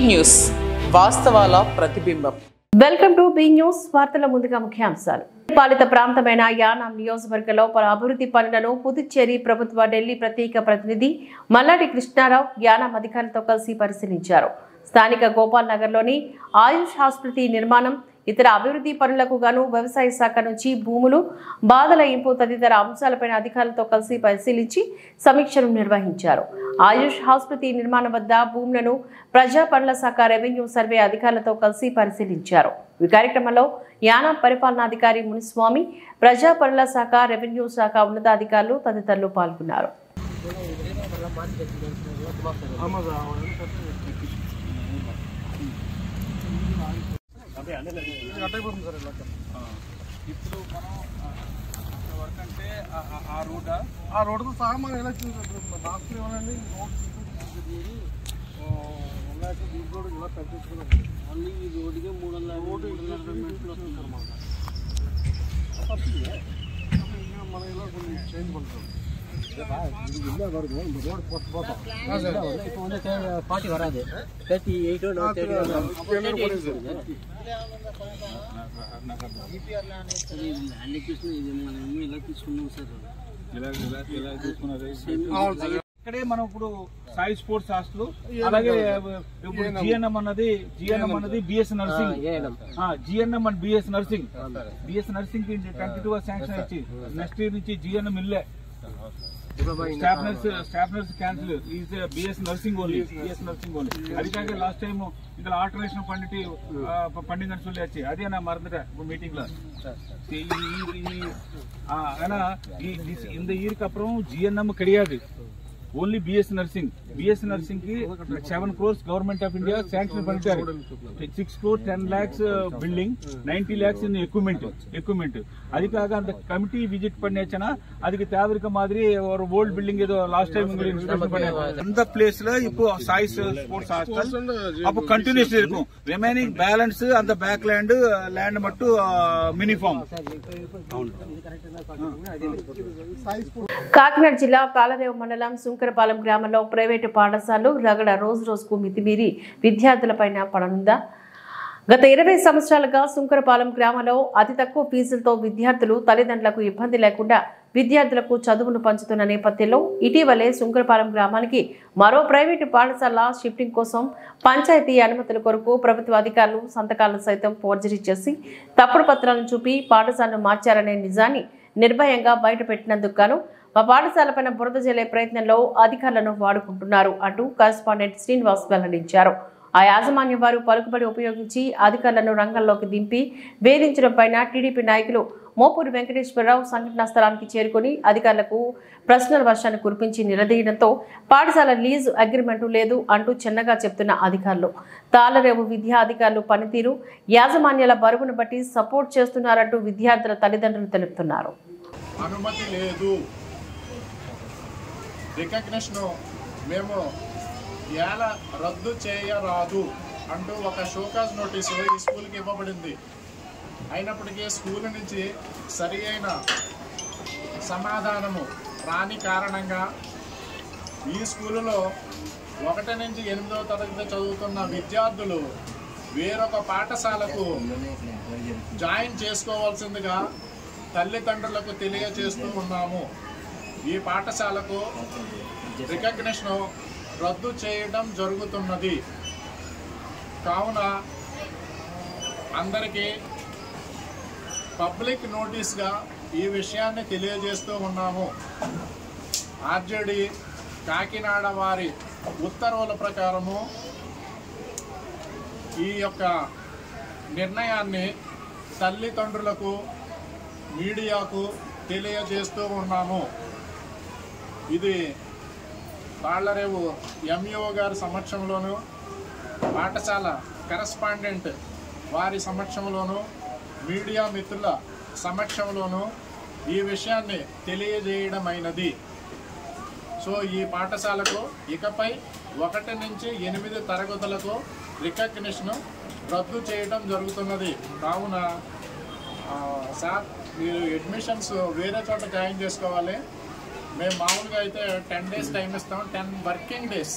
News వాస్తవాల ప్రతిబింబం. Welcome to be news. వార్తల ముందుగా ముఖ్యాంశాలు. పాలిత ప్రాంతమైన యానాం నియోజకవర్గంలో పలు అభివృద్ధి పనులను పుదుచ్చేరి ప్రభుత్వ ఢిల్లీ ప్రత్యేక ప్రతినిధి మల్లాడి కృష్ణారావు యానాం అధికారులతో కలిసి పరిశీలించారు. స్థానిక గోపాల్ నగర్లోని ఆయుష్ ఆసుపత్రి నిర్మాణం, ఇతర అభివృద్ధి పనులకు గాను వ్యవసాయ శాఖ నుంచి భూములు, బాధల ఇంపు తదితర అంశాలపై అధికారులతో కలిసి పరిశీలించి సమీక్షను నిర్వహించారు. ఆయుష్ ఆసుపత్రి నిర్మాణం వద్ద భూములను ప్రజా పనుల శాఖ రెవెన్యూ సర్వే అధికారులతో కలిసి పరిశీలించారు. ఈ కార్యక్రమంలో యానాం పరిపాలనాధికారి మునిస్వామి, ప్రజా పనుల శాఖ, రెవెన్యూ శాఖ ఉన్నతాధికారులు తదితరులు పాల్గొన్నారు. ఇప్పుడు మనం వర్క్ అంటే ఆ రోడ్తో సహా మనం ఎలా రాష్ట్రం ఇవ్వాలండి. దీంట్లో కూడా ఇలా తగ్గించుకున్నాం. ఓన్లీ ఈ రోడ్డుకి 300 మీటర్లు వస్తుంది సార్ మాకు. మనం ఇలా కొన్ని చేంజ్ పడుతుంది. पार्टी भरा दे 38 और 38 ఇక్కడే మనం ఇప్పుడు సాయి స్పోర్ట్స్ హాస్టల్, అలాగే జిఎన్ఎం అన్నది BS nursing, GNM and BS nursing కి టెంటేటివ్ శాంక్షన్ ఇచ్చి నెక్స్ట్ ఇయర్ నుంచి జిఎన్ఎం ఇల్లే. Staff nurse cancel, is BS nursing only. అది కాక లాస్ట్ టైం ఇంకా ఆల్టర్నేషన్ ఫండింగ్ అని சொல்லி ஆச்சு. அதே நான் மறந்துட்டேன் மீட்டிங்ல. ஆனா இந்த இயருக்கு அப்புறம் ஜிஎன்எம் கிடையாது, ఓన్లీ బిఎస్ నర్సింగ్ కి 7 crores government of India sanction பண்ணிட்டாரு. 6 crores 10 lakhs building, 90 lakhs in equipment. அதுக்காக அந்த கமிட்டி விசிட் பண்ணியாச்சுன்னா அதுக்கு தேவைக்க மாதிரி ஒரு ஓல்ட் பில்டிங் ஏதோ லாஸ்ட் டைம் இன்ஸ்பெக்ஷன் பண்ணாங்க. அந்த பிளேஸ்ல இப்போ சாய் ஸ்போர்ட்ஸ் ஹாஸ்டல் அப்போ கண்டினியூஸ் இருக்கும். ரிமைனிங் பேலன்ஸ் அந்த பேக் லேண்ட் மட்டும் మినిఫామ్. కాకినాడ జిల్లా కాలరేవు మండలం సుంకరపాలెం గ్రామంలో ప్రైవేటు పాఠశాలలు రగడ రోజుకు మితిమీరి విద్యార్థులపైన పడనుందా? గత 20 సంవత్సరాలుగా సుంకరపాలెం గ్రామంలో అతి తక్కువ ఫీజులతో విద్యార్థులు తల్లిదండ్రులకు ఇబ్బంది లేకుండా విద్యార్థులకు చదువును పంచుతున్న నేపథ్యంలో ఇటీవలే సుంకరపాలెం గ్రామానికి మరో ప్రైవేటు పాఠశాల షిఫ్టింగ్ కోసం పంచాయతీ అనుమతుల కొరకు ప్రభుత్వ అధికారులు సంతకాలను సైతం ఫోర్జరీ చేసి తప్పుడు పత్రాలను చూపి పాఠశాలను మార్చారనే నిజాన్ని నిర్భయంగా బయటపెట్టినందుకు గాను మా పాఠశాలపైన బురద జల్లే ప్రయత్నంలో అధికారులను వాడుకుంటున్నారు అంటూ కరెస్పాండెంట్ శ్రీనివాస్ వెల్లడించారు. ఆ యాజమాన్యం వారు పలుకుబడి ఉపయోగించి అధికారులను రంగంలోకి దింపి వేధించడం పైన టీడీపీ నాయకులు మోపూరి వెంకటేశ్వరరావు సంఘటనా స్థలానికి చేరుకుని అధికారులకు ప్రశ్నల వర్షాన్ని కురిపించి నిలదీయడంతో పాఠశాల లీజు అగ్రిమెంటు లేదు అంటూ చిన్నగా చెప్తున్న అధికారులు తాళరేవు విద్యా అధికారులు పనితీరు, యాజమాన్యాల బరువును బట్టి సపోర్ట్ చేస్తున్నారంటూ విద్యార్థుల తల్లిదండ్రులు తెలుపుతున్నారు. అనుమతి లేదు, రికగ్నిషన్ మేము ఎలా రద్దు చేయరాదు అంటూ ఒక షోకాజ్ నోటీసు ఈ స్కూల్కి ఇవ్వబడింది. అయినప్పటికీ స్కూల్ నుంచి సరి అయిన సమాధానము రాని కారణంగా ఈ స్కూలులో 1 నుంచి 8వ తరగతి చదువుతున్న విద్యార్థులు వేరొక పాఠశాలకు జాయిన్ చేసుకోవాల్సిందిగా తల్లిదండ్రులకు తెలియజేస్తూ ఉన్నాము. ఈ పాఠశాలకు రికగ్నిషన్ రద్దు చేయడం జరుగుతున్నది. కావున అందరికీ పబ్లిక్ నోటీస్గా ఈ విషయాన్ని తెలియజేస్తూ ఉన్నాము. ఆర్జేడీ కాకినాడ వారి ఉత్తర్వుల ప్రకారము ఈ యొక్క నిర్ణయాన్ని తల్లిదండ్రులకు, మీడియాకు తెలియజేస్తూ ఉన్నాము. ఇది తాళ్లరేవు ఎంఈఓ గారి సమక్షంలోను, పాఠశాల కరెస్పాండెంట్ వారి సమక్షంలోను, మీడియా మిత్రుల సమక్షంలోను ఈ విషయాన్ని తెలియజేయడమైనది. సో ఈ పాఠశాలకు ఇకపై 1 నుంచి 8 తరగతులకు రికగ్నిషన్ రద్దు చేయడం జరుగుతున్నది. కావున సార్ మీరు అడ్మిషన్స్ వేరే చోట జాయిన్ చేసుకోవాలి. మేము మామూలుగా అయితే 10 days టైం ఇస్తాం, 10 working days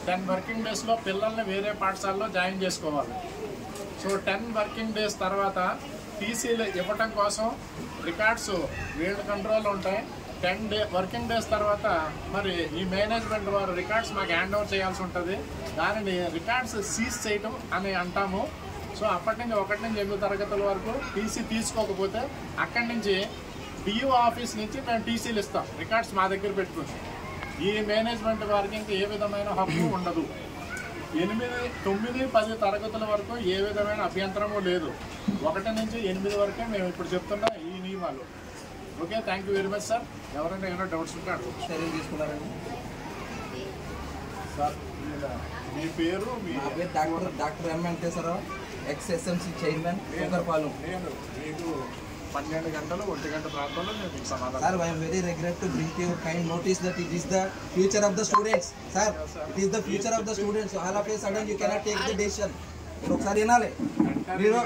10 వర్కింగ్ డేస్లో పిల్లల్ని వేరే పాఠశాలలో జాయిన్ చేసుకోవాలి. సో 10 వర్కింగ్ డేస్ తర్వాత టీసీలు ఇవ్వటం కోసం రికార్డ్స్ వీళ్ళ కంట్రోల్లో ఉంటాయి. 10 వర్కింగ్ డేస్ తర్వాత మరి ఈ మేనేజ్మెంట్ వారు రికార్డ్స్ మాకు హ్యాండ్ ఓవర్ చేయాల్సి ఉంటుంది. దానిని రికార్డ్స్ సీజ్ చేయటం అని అంటాము. సో అప్పటి నుంచి 1 నుంచి 8 తరగతుల వరకు టీసీ తీసుకోకపోతే అక్కడి నుంచి డియూ ఆఫీస్ నుంచి మేము టీసీలు ఇస్తాం, రికార్డ్స్ మా దగ్గర పెట్టుకుని. ఈ మేనేజ్మెంట్ వారికి ఇంకా ఏ విధమైన హక్కు ఉండదు. 8, 9, 10 తరగతుల వరకు ఏ విధమైన అభ్యంతరము లేదు. 1 నుంచి 8 వరకే మేము ఇప్పుడు చెప్తున్న ఈ నియమాలు. Okay, thank you very much sir. ఎవరైనా ఏమైనా డౌట్స్ ఉంటే అడగచ్చు. చర్యలు తీసుకున్నారండి. సార్ మీ పేరు? మీ doctor M Venkateswararao, ఎక్స్-SMC chairman, Shankarapalem. నేను మీకు 12 గంటలు 1 గంట ప్రాంతంలో నేను మీకు సమాధానం. Sir, I am very regret to bring to your kind notice that it is the future of the students. Sir, it is the future of the students. All of a sudden you cannot take the decision. మీరు ఒకసారి వినాలి. మీరు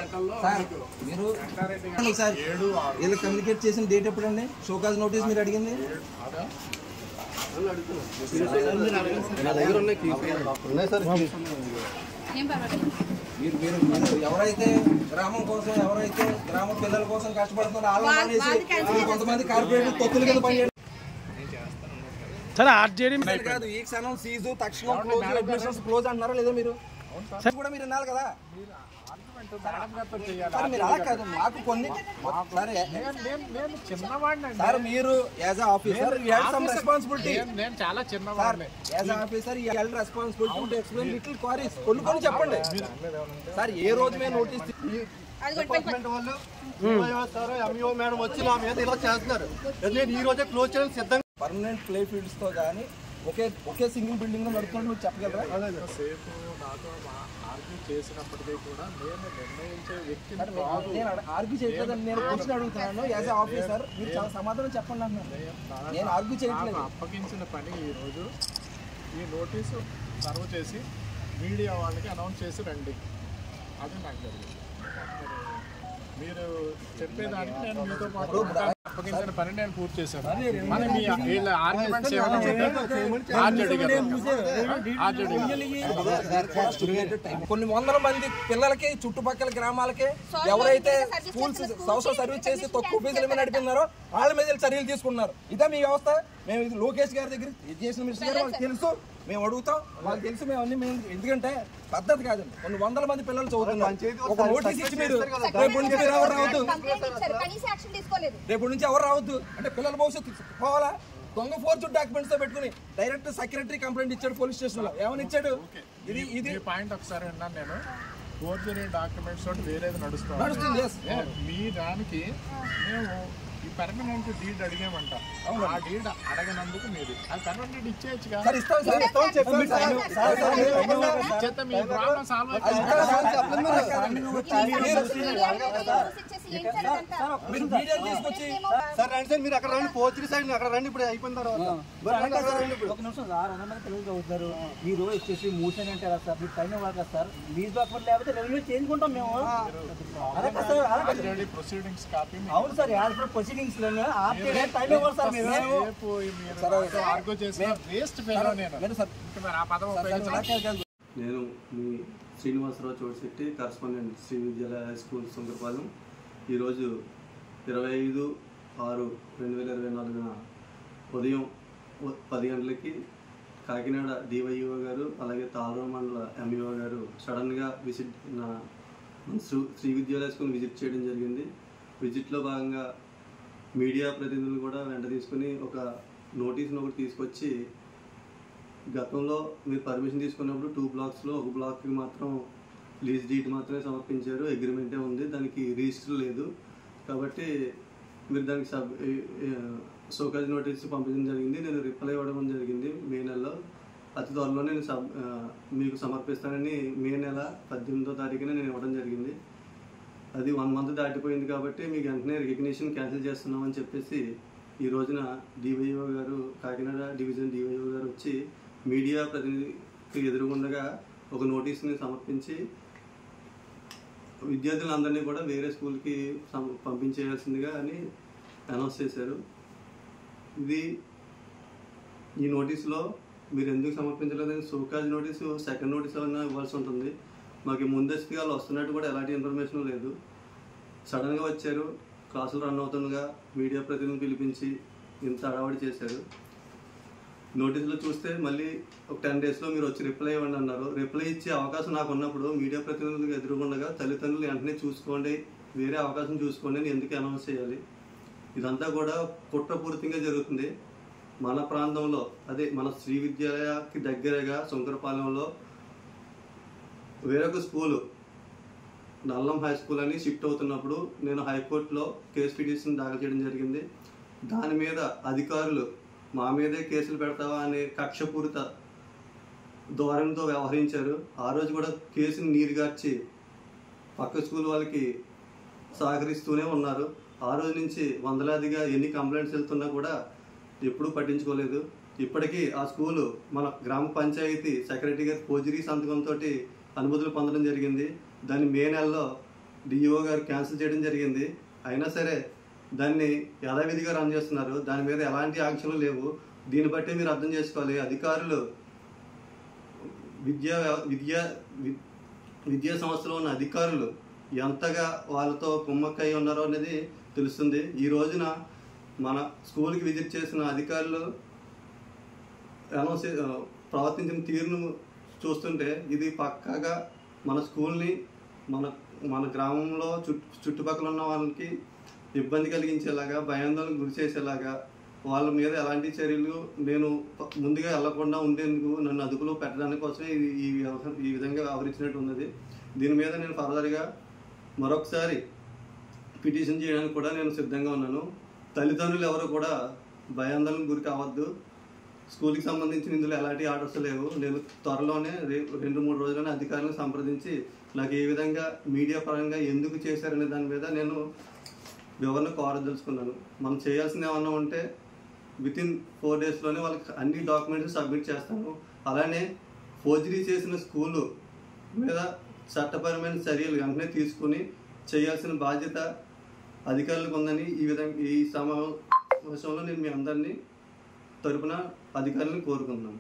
sir వీళ్ళు communicate చేసిన date ఎప్పుడండి? Show cause notice మీరు అడిగింది మీరు మీరు ఎవరైతే గ్రామం కోసం, ఎవరైతే గ్రామ పిల్లల కోసం కష్టపడుతున్నారో వాళ్ళని కొంతమంది కార్పొరేట్ తొత్తుల కింద పనిచేయండి కాదు. ఈ క్షణం సీజు తక్షణం క్లోజ్, అడ్మిషన్స్ క్లోజ్ అంటున్నారా లేదా? మీరు కూడా మీరు వినాలి కదా. మీరు అలా కాదు, మాకు కొన్ని సార్ మీరు యాజ్ ఆఫీసర్ రెస్పాన్సిబిలిటీ. నేను చాలా చిన్నవాడిని. As officer responsibility to explain little queries. కొన్ని చెప్పండి సార్. ఏ రోజు మేము నోటీస్ ఎంఈఓ మేడం వచ్చి నా మీద ఇలా చేస్తున్నారు, ఈ రోజే క్లోజ్ చేయడం సిద్ధంగా. పర్మనెంట్ ప్లే ఫీల్డ్స్ తో కానీ ఒకే సింగిల్ బిల్డింగ్ లో నడుపుతుంటే మీరు చెప్పగలరా? సేపు నాతో ఆర్గ్యూ చేసినప్పటికీ కూడా నేను నిర్ణయించే వ్యక్తిని నేను ఆర్గ్యూ చేయట్లేదని నేను క్వశ్చన్ అడుగుతున్నాను. యాజ్ ఏ ఆఫీసర్ మీరు చాలా సమాధానం చెప్పండి అంటున్నాను. నేను ఆర్గ్యూ చేయట్లేదు. అప్పగించిన పని ఈరోజు ఈ నోటీసు సర్వ్ చేసి మీడియా వాళ్ళకి అనౌన్స్ చేసి రండి, అది నాకు జరిగింది. మీరు చెప్పేదానికి నేను మీతో పాటు అప్పగించిన పని నేను పూర్తి చేశాను. మరి మీ వీళ్ళ ఆర్గ్యుమెంట్స్ కొన్ని వందల మంది పిల్లలకి, చుట్టుపక్కల గ్రామాలకి ఎవరైతే స్కూల్స్ సోషల్ సర్వీస్ చేసి తక్కువ ఫీజుల మీద నడిపినారో వాళ్ళ మీద చర్యలు తీసుకున్నారు. ఇదే మీ వ్యవస్థ. మేము ఇది లోకేష్ గారి దగ్గర ఎడ్యుకేషన్ మినిస్టర్ గారు వాళ్ళకి తెలుసు, మేము అడుగుతాం, వాళ్ళకి తెలుసు. మేము ఎందుకంటే పద్ధతి కాదండి. కొన్ని వందల మంది పిల్లలు చదువుతున్నారు. ఒక నోటీస్ ఇచ్చి మీరు రేపు నుంచి ఎవరు రావద్దు, రేపు నుంచి ఎవరు రావద్దు అంటే పిల్లల భవిష్యత్తు పోవాలా? దొంగ ఫోర్జు డాక్యుమెంట్స్ తో పెట్టుకుని డైరెక్ట్ సెక్రటరీ కంప్లైంట్ ఇచ్చాడు పోలీస్ స్టేషన్ లో. ఏమని ఇచ్చాడు? ఇది పాయింట్ ఒకసారి విన్నాను నేను. ఫోర్జరీ డాక్యుమెంట్స్ తోటి వేరేది నడుస్తుంది. మీ దానికి మేము ఈ పర్మనెంట్ డీడ్ అడిగామంట. ఆ డీడ్ అడగనందుకు మీరు అది పర్మనెంట్ ఇచ్చేయచ్చుగా. సార్ రండి సార్, మీరు అక్కడ రండి, పోర్చుగీ సైడ్ అక్కడ రండి. ఇప్పుడు అయిపోయిన తర్వాత ఒక నిమిషం సార్, 100 మంది పిల్లలు చదువుతారు. ఈ రోజు వచ్చేసి మూసని అంటే కదా సార్, మీరు టైం ఇవ్వాలి కదా సార్. లీజ్ డాక్యుమెంట్ లేకపోతే రెవెన్యూ చేయించుకుంటాం మేము. అదే కదా సార్, ప్రొసీడింగ్స్ కాపీ. అవును sir, as per proceedings time ఇవ్వాలి సార్. నేను మీ శ్రీనివాసరావు చోటిశెట్టి, కరస్పాండెంట్ శ్రీ విద్యాలయ హై స్కూల్ సుంకరపాలెం. ఈరోజు 25/6/2024 ఉదయం 10 గంటలకి కాకినాడ డివైఓ గారు అలాగే తాళూరు మండల ఎంఈఓ గారు సడన్గా శ్రీ విద్యాలయ స్కూల్ విజిట్ చేయడం జరిగింది. విజిట్లో భాగంగా మీడియా ప్రతినిధులు కూడా వెంట తీసుకుని ఒక నోటీస్ను ఒకటి తీసుకొచ్చి, గతంలో మీరు పర్మిషన్ తీసుకున్నప్పుడు 2 బ్లాక్స్లో ఒక బ్లాక్కి మాత్రం లీజ్ డీడ్ మాత్రమే సమర్పించారు, అగ్రిమెంటే ఉంది, దానికి రిజిస్టర్ లేదు. కాబట్టి మీరు దానికి షోకాజ్ నోటీస్ పంపించడం జరిగింది. నేను రిప్లై ఇవ్వడం జరిగింది మే నెలలో. అతి త్వరలో నేను మీకు సమర్పిస్తానని మే నెల 18వ తారీఖున నేను ఇవ్వడం జరిగింది. అది 1 మంత్ దాటిపోయింది కాబట్టి మీకు వెంటనే రికగ్నిషన్ క్యాన్సిల్ చేస్తున్నామని చెప్పేసి ఈ రోజున డివైఓ గారు, కాకినాడ డివిజన్ డివైఓ గారు వచ్చి మీడియా ప్రతినిధికి ఎదురుగుండగా ఒక నోటీస్ని సమర్పించి విద్యార్థులందరినీ కూడా వేరే స్కూల్కి పంపించేయాల్సిందిగా అని అనౌన్స్ చేశారు. ఈ నోటీస్లో మీరు ఎందుకు సమర్పించలేదని షోకాజ్ నోటీసు సెకండ్ నోటీస్ ఏమైనా ఇవ్వాల్సి ఉంటుంది. మాకు ముందస్తుగా వాళ్ళు వస్తున్నట్టు కూడా ఎలాంటి ఇన్ఫర్మేషన్ లేదు. సడన్గా వచ్చారు, క్లాసులు రన్ అవుతుండగా మీడియా ప్రతినిధులను పిలిపించి ఇంత హడావడి చేశారు. నోటీసులో చూస్తే మళ్ళీ ఒక 10 daysలో మీరు వచ్చి రిప్లై ఇవ్వండి అన్నారు. రిప్లై ఇచ్చే అవకాశం నాకు ఉన్నప్పుడు మీడియా ప్రతినిధులకు ఎదురుగుండగా తల్లిదండ్రులు వెంటనే చూసుకోండి, వేరే అవకాశం చూసుకోండి అని ఎందుకు అనౌన్స్ చేయాలి? ఇదంతా కూడా కుట్రపూరితంగా జరుగుతుంది. మన ప్రాంతంలో, అదే మన శ్రీ విద్యాలయకి దగ్గరగా శంకరపాలెంలో వేరొక స్కూలు నల్లం హై స్కూల్ అని షిఫ్ట్ అవుతున్నప్పుడు నేను హైకోర్టులో కేసు పిటిషన్ దాఖలు చేయడం జరిగింది. దాని మీద అధికారులు మా మీదే కేసులు పెడతావా అనే కక్షపూరిత ధోరణితో వ్యవహరించారు. ఆ రోజు కూడా కేసుని నీరుగార్చి పక్క స్కూల్ వాళ్ళకి సహకరిస్తూనే ఉన్నారు. ఆ రోజు నుంచి వందలాదిగా ఎన్ని కంప్లైంట్స్ వెళ్తున్నా కూడా ఎప్పుడూ పట్టించుకోలేదు. ఇప్పటికీ ఆ స్కూలు మన గ్రామ పంచాయతీ సెక్రటరీ గారి ఫోర్జరీ సంతకంతో అనుమతులు పొందడం జరిగింది. దాన్ని మే నెలలో డిఈఓ గారు క్యాన్సిల్ చేయడం జరిగింది. అయినా సరే దాన్ని యథావిధిగా రన్ చేస్తున్నారు. దాని మీద ఎలాంటి యాక్షన్లు లేవు. దీన్ని బట్టి మీరు అర్థం చేసుకోవాలి, అధికారులు విద్యా సంస్థలో ఉన్న అధికారులు ఎంతగా వాళ్ళతో కుమ్మక్కై ఉన్నారో అనేది తెలుస్తుంది. ఈ రోజున మన స్కూల్కి విజిట్ చేసిన అధికారులు ప్రవర్తించిన తీరును చూస్తుంటే ఇది పక్కాగా మన స్కూల్ని మన గ్రామంలో చుట్టుపక్కల ఉన్న వాళ్ళకి ఇబ్బంది కలిగించేలాగా, భయాందోళనకు గురి చేసేలాగా, వాళ్ళ మీద ఎలాంటి చర్యలు నేను ముందుగా వెళ్లకుండా ఉండేందుకు నన్ను అదుపులో పెట్టడానికి కోసమే ఈ విధంగా వ్యవహరించినట్టు ఉన్నది. దీని మీద నేను ఫర్దర్గా మరొకసారి పిటిషన్ చేయడానికి కూడా నేను సిద్ధంగా ఉన్నాను. తల్లిదండ్రులు ఎవరు కూడా భయాందోళనకు గురి కావద్దు. స్కూల్కి సంబంధించిన ఇందులో ఎలాంటి ఆర్డర్స్ లేవు. నేను త్వరలోనే 2-3 రోజుల్లోనే అధికారులను సంప్రదించి నాకు ఏ విధంగా మీడియా పరంగా ఎందుకు చేశారనే దాని మీద నేను వివరణ కోరదలుచుకున్నాను. మనం చేయాల్సింది ఏమన్నా ఉంటే వితిన్ 4 daysలోనే వాళ్ళకి అన్ని డాక్యుమెంట్స్ సబ్మిట్ చేస్తాను. అలానే ఫోర్జరీ చేసిన స్కూలు మీద చట్టపరమైన చర్యలు వెంటనే తీసుకుని చేయాల్సిన బాధ్యత అధికారులకు ఉందని ఈ సమావేశంలో నేను మీ అందరినీ తరపున అధికారులను కోరుకుంటున్నాను.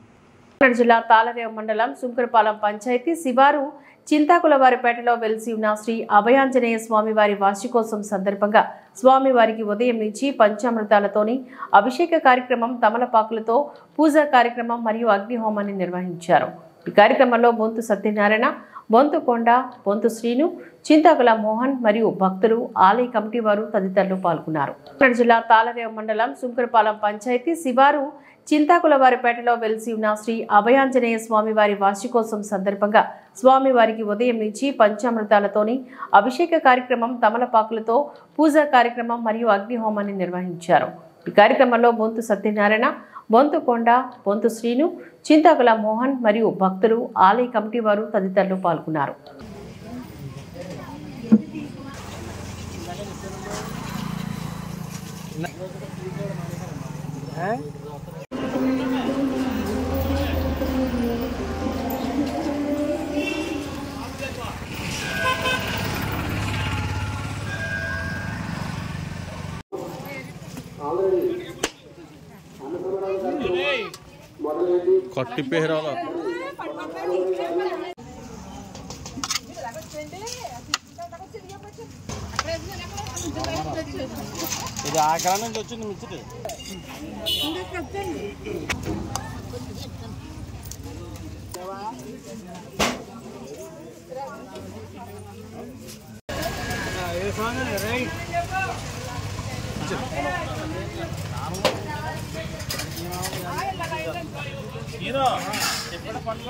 జిల్లా తాళరేవు మండలం సుంకరపాలెం పంచాయతీ శివారు చింతాకులవారిపేటలో వెలిసి ఉన్న శ్రీ అభయాంజనేయ స్వామివారి వార్షికోత్సవం సందర్భంగా స్వామివారికి ఉదయం నుంచి పంచామృతాలతోని అభిషేక కార్యక్రమం, తమలపాకులతో పూజా కార్యక్రమం మరియు అగ్నిహోమాన్ని నిర్వహించారు. ఈ కార్యక్రమంలో బొంతు సత్యనారాయణ, బొంతు కొండ, బొంతు శ్రీను, చింతాకుల మోహన్ మరియు భక్తులు, ఆలయ కమిటీ వారు తదితరులు పాల్గొన్నారు. జిల్లా తాళరేవు మండలం సుంకరపాలెం పంచాయతీ శివారు చింతాకులవారిపేటలో వెలిసి ఉన్న శ్రీ అభయాంజనేయ స్వామివారి వార్షికోత్సవం సందర్భంగా స్వామివారికి ఉదయం నుంచి పంచామృతాలతోని అభిషేక కార్యక్రమం, తమలపాకులతో పూజా కార్యక్రమం మరియు అగ్నిహోమాన్ని నిర్వహించారు. ఈ కార్యక్రమంలో బొంతు సత్యనారాయణ, బొంతు కొండ, బొంతు శ్రీను, చింతాకుల మోహన్ మరియు భక్తులు, ఆలయ కమిటీ వారు తదితరులు పాల్గొన్నారు. కట్టి పేరాల ఇది ఆగ్రా నుంచి వచ్చింది మిచ్చిటి రైట్ హీరో చెప్పండి పండుగ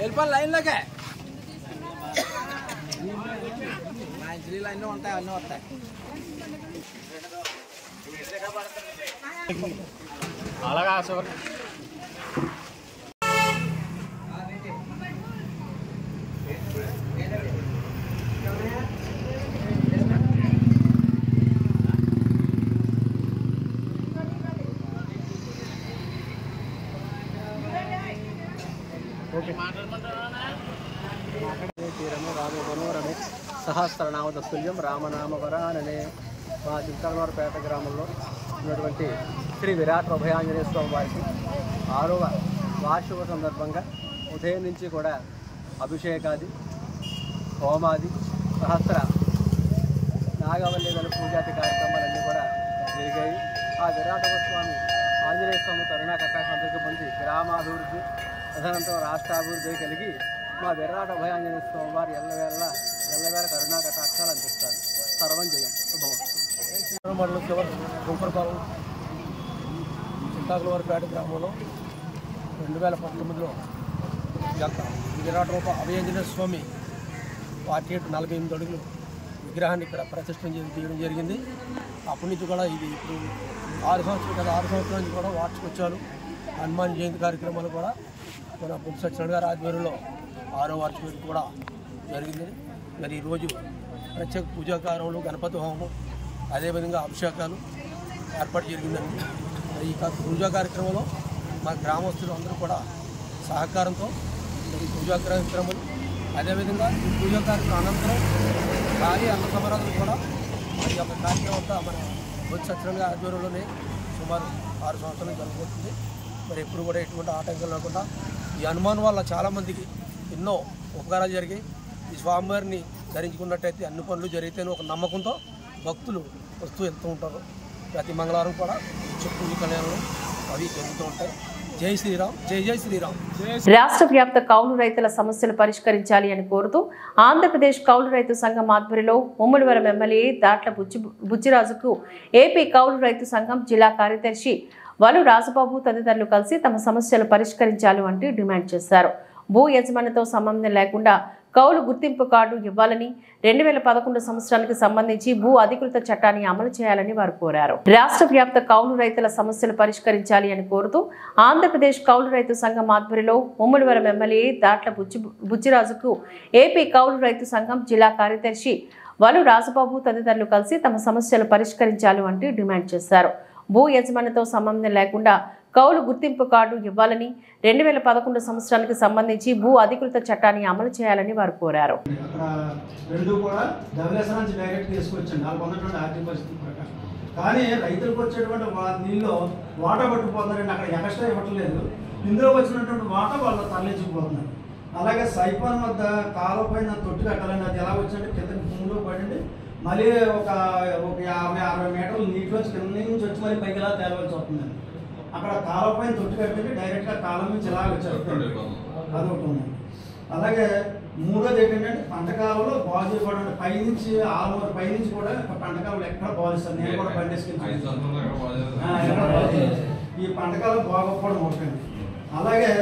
వెళ్ళిపోయి లైన్లోకే లైన్లో ఉంటాయి, అన్నీ వస్తాయి. అలాగా తీరము రామ మనోరమే సహస్రనామదస్తుల్యం రామనామవరాననే మా చింతలవారిపేట గ్రామంలో ఉన్నటువంటి శ్రీ విరాట్ అభయాంజనేయ స్వామి వారికి 6వ వార్షిక సందర్భంగా ఉదయం నుంచి కూడా అభిషేకాది హోమాది సహస్ర నాగవల్లిగల పూజాది కార్యక్రమాలన్నీ కూడా జరిగాయి. ఆ విరాటవ స్వామి ఆంజనేయ స్వామి కరుణా కటాక్షంతో పొంది గ్రామాభివృద్ధి తదనంతరం రాష్ట్రాభివృద్ధి కలిగి మా విరాట అభయాంజనేయ స్వామి వారు ఎల్లవేళ కరుణా కటాక్షాలు అందిస్తారు. సర్వం జయం శుభమస్తు. మండలం చివరి గుంకరపాలెం చింతాకులవారిపేట గ్రామంలో 2019లో విరాట రూప అభయాంజనేయ స్వామి 48 అడుగులు విగ్రహాన్ని ఇక్కడ ప్రతిష్ఠ చేయడం జరిగింది. అప్పటి నుంచి కూడా ఇది ఇప్పుడు 6 సంవత్సరాల నుంచి కూడా వార్షికోత్సవాలు హనుమాన్ జయంతి కార్యక్రమాలు కూడా మన బుద్ధ సత్యనారాయణ గారి ఆధ్వర్యంలో 6వ వార్షికోత్సవం కూడా జరిగింది. మరి ఈరోజు ప్రత్యేక పూజా కార్యక్రమాలు గణపతి హోమం అదేవిధంగా అభిషేకాలు ఏర్పాటు జరిగిందండి. ఈ పూజా కార్యక్రమంలో మా గ్రామస్తులు అందరూ కూడా సహకారంతో ఈ పూజా కార్యక్రమాలు అదేవిధంగా ఈ పూజా కార్యక్రమం అనంతరం ఖాళీ అన్న సమరాలు కూడా ఈ యొక్క కార్యక్రమం అంతా మన బుద్ధ సత్యనారాయణ గారి ఆధ్వర్యంలోనే సుమారు 6 సంవత్సరాలు జరుగుతుంది. మరి ఎప్పుడు కూడా ఎటువంటి ఆటంకాలు లేకుండా ఈ హనుమాన్ వల్ల చాలామందికి ఎన్నో ఉపకారాలు జరిగాయి. ఈ స్వామివారిని ధరించుకున్నట్టయితే అన్ని పనులు జరిగితేనే ఒక నమ్మకంతో భక్తులు వస్తూ వెళ్తూ ఉంటారు. ప్రతి మంగళవారం కూడా పూజ కళ్యాణాలు అవి జరుగుతూ ఉంటాయి. జై శ్రీరామ్, జై జై శ్రీరామ్. రాష్ట్ర వ్యాప్త కౌలు రైతుల సమస్యలు పరిష్కరించాలి అని కోరుతూ ఆంధ్రప్రదేశ్ కౌలు రైతు సంఘం ఆధ్వర్యంలో ముమ్మడివరం ఎమ్మెల్యే దాట్ల బుచ్చిరాజుకు ఏపీ కౌలు రైతు సంఘం జిల్లా కార్యదర్శి వలు రాజబాబు తదితరులు కలిసి తమ సమస్యలు పరిష్కరించాలి అంటూ డిమాండ్ చేశారు. భూ యజమానితో సంబంధం లేకుండా కౌలు గుర్తింపు కార్డు ఇవ్వాలని 2011 సంవత్సరానికి సంబంధించి భూ అధికృత చట్టాన్ని అమలు చేయాలని వారు కోరారు. రాష్ట్ర వ్యాప్త కౌలు రైతుల సమస్యలు పరిష్కరించాలి అని కోరుతూ ఆంధ్రప్రదేశ్ కౌలు రైతు సంఘం ఆధ్వర్యంలో ముమ్మడివరం ఎమ్మెల్యే దాట్ల బుచ్చిరాజుకు ఏపీ కౌలు రైతు సంఘం జిల్లా కార్యదర్శి వలు రాజబాబు తదితరులు కలిసి తమ సమస్యలు పరిష్కరించాలి అంటూ డిమాండ్ చేశారు. భూ యజమానితో సంబంధం లేకుండా కౌలు గుర్తింపు కార్డు ఇవ్వాలని 2011 సంవత్సరానికి సంబంధించి భూ అధికృత చట్టాన్ని అమలు చేయాలని వారు కోరారు. కానీ రైతులకు వచ్చేటువంటి నీళ్ళు వాటా పట్టుకుపోతున్నారండి. అక్కడ ఎక్స్ట్రా ఇవ్వట్లేదు. ఇందులో వచ్చినటువంటి వాటా వాళ్ళు తరలించుకుపోతున్నారు. అలాగే సైపాన్ వద్ద కాలువ పైన తొట్టు కట్టాలండి. అది ఎలా వచ్చిందంటే కింద భూమిలో పడింది. మళ్ళీ ఒక 50-60 మీటర్లు నీటిలోంచి కింద నుంచి వచ్చి మళ్ళీ పైకి ఎలా తేలవలసి వస్తుందండి. అక్కడ కాలువ పైన తొట్టు కట్టింది డైరెక్ట్గా కాలం నుంచి ఎలా వచ్చారు అదొకటి ఉంది. అలాగే మూడోది ఏంటంటే పంట కాలంలో బాగు చేయబడి పైనుంచి ఆల్మోస్ట్ పైనుంచి కూడా పంట కాలంలో ఎక్కడ బాగుస్తారు. నేను కూడా పండేసుకుని ఈ పంట కాలం బాగోకపోవడం ఒకటండి. అలాగే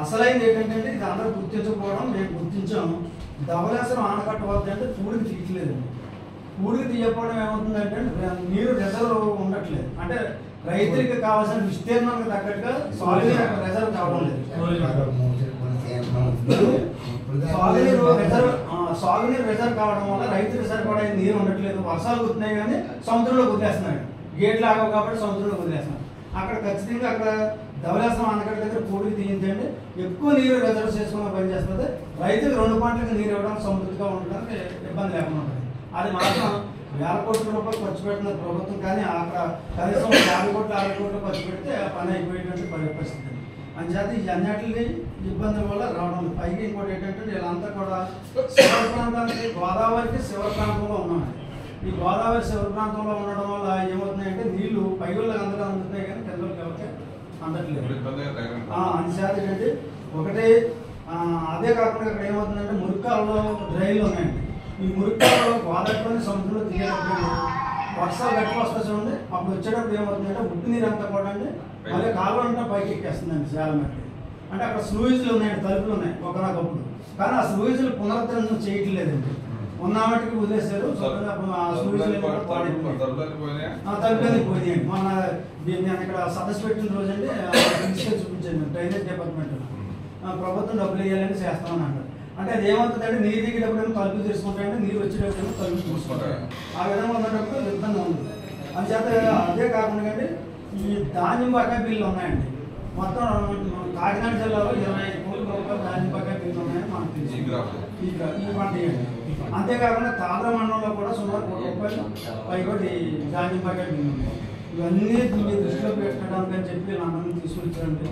అసలైంది ఏంటంటే ఇది అందరూ గుర్తించకపోవడం మేము గుర్తించాము. ధవళేశ్వరం ఆనకట్ట వద్ద అంటే పూడికి తీయట్లేదండి. పూడికి తీయకపోవడం ఏమవుతుందంటే నీరు రిజర్వ్ ఉండట్లేదు. అంటే రైతులకి కావాల్సిన విస్తీర్ణానికి తగ్గట్టుగా సాగునీరు రిజర్వ్ కావడం లేదు. సాగునీరు రిజర్వ్ కావడం వల్ల రైతులకు సరిపడా నీరు ఉండట్లేదు. వర్షాలు కుదుతున్నాయి కానీ సముద్రంలో కుదిలేస్తున్నాడు. గేట్లు ఆగవు కాబట్టి సముద్రంలో కుదిలేస్తున్నాడు. అక్కడ ఖచ్చితంగా అక్కడ ధవళేశ్వరం ఆనకట్ట దగ్గర పూడికి తీయించండి. ఎక్కువ నీరు రిజర్వ్ చేసుకుని పనిచేస్తుంది. రైతులకు 2 పంటలకు నీరు ఇవ్వడానికి సమృద్ధిగా ఉండడానికి ఇబ్బంది లేకుండా ఉంటుంది. అది మాత్రం 1000 కోట్ల రూపాయలు ఖర్చు పెట్టిన ప్రభుత్వం కానీ అక్కడ కనీసం 50 కోట్లు 60 కోట్లు ఖర్చు పెడితే ఆ పని అయిపోయేటువంటి పరిస్థితి. అంచేత ఈ అన్నిటిని ఇబ్బందుల వల్ల రావడం. పైకి ఇంకోటి ఏంటంటే వీళ్ళంతా కూడా శివర ప్రాంతానికి గోదావరికి శివర ప్రాంతంలో ఉన్నామండి. ఈ గోదావరి శివర ప్రాంతంలో ఉండడం వల్ల ఏమవుతున్నాయంటే నీళ్లు పైగుళ్ళకి అందరూ అందుతున్నాయి కానీ కిందకి ఎవరికి అందట్లేదు. అంచేత ఏంటంటే ఒకటి అదే కాకుండా ఇక్కడ ఏమవుతుందంటే మురికాలలో డ్రైన్లు ఉన్నాయండి. ఈ మురికాలలో గోదావరిలోని సముద్రంలో తీయకపోయింది. వర్షాలు గట్టి వస్తా చూడండి. అప్పుడు వచ్చేటప్పుడు ఏమవుతుందంటే ఉప్పు నీరు అంతా కూడా అండి మళ్ళీ కాలువ అంతా పైకి ఎక్కేస్తుందండి చాలా మట్టి. అంటే అక్కడ స్లూయిజులు ఉన్నాయండి, తలుపులు ఉన్నాయి ఒకనొకప్పుడు. కానీ ఆ స్లూయిజులు పునరుద్ధరణ చేయట్లేదండి. ఉన్న మట్టికి వదిలేశారు. తలుపులన్నీ పోయినాయండి. మన నేను ఇక్కడ సదస్సు పెట్టిన రోజు అండి తీసుకెళ్ళి చూపించాను డ్రైనేజ్ డిపార్ట్మెంట్. ప్రభుత్వం డబ్బులు ఇవ్వాలని చేస్తామని అంటారు. అంటే అది ఏమవుతుందంటే నీరు దిగేటప్పుడు తలుపులు తీసుకుంటాయంటే నీరు వచ్చేటప్పుడు తలుపులు చూసుకుంటారు. ఆ విధంగా ఉన్నప్పుడు ఇబ్బంది ఉంది. అందుచేత అదే కాకుండా అంటే ఈ ధాన్యం బకాయి బిల్లు ఉన్నాయండి. మొత్తం కాకినాడ జిల్లాలో 20 కోట్ల రూపాయలు దానిపై బిల్లు ఉన్నాయని మనకు తెలుసు. ఈ పంట అంతేకాకుండా తాండ్ర మండలంలో కూడా సుమారు 1 రూపాయలు పైబడి దానిపై బిల్లు ఉన్నాయి. ఇవన్నీ మీ దృష్టిలో పెట్టడానికి అని చెప్పి అందరినీ తీసుకొచ్చారండి.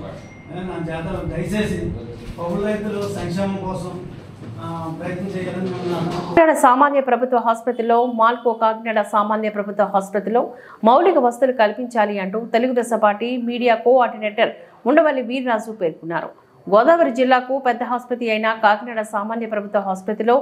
నా చేత దయచేసి పౌర రైతులు సంక్షేమం కోసం ప్రయత్నం చేయాలని కాకినాడ సామాన్య ప్రభుత్వ ఆసుపత్రిలో మాల్కో కాకినాడ సామాన్య ప్రభుత్వ ఆసుపత్రిలో మౌలిక వసతులు కల్పించాలి అంటూ Telugu Desam party media coordinator Undavalli Veerraju పేర్కొన్నారు. గోదావరి జిల్లాకు పెద్ద ఆసుపత్రి అయిన కాకినాడ సామాన్య ప్రభుత్వ ఆసుపత్రిలో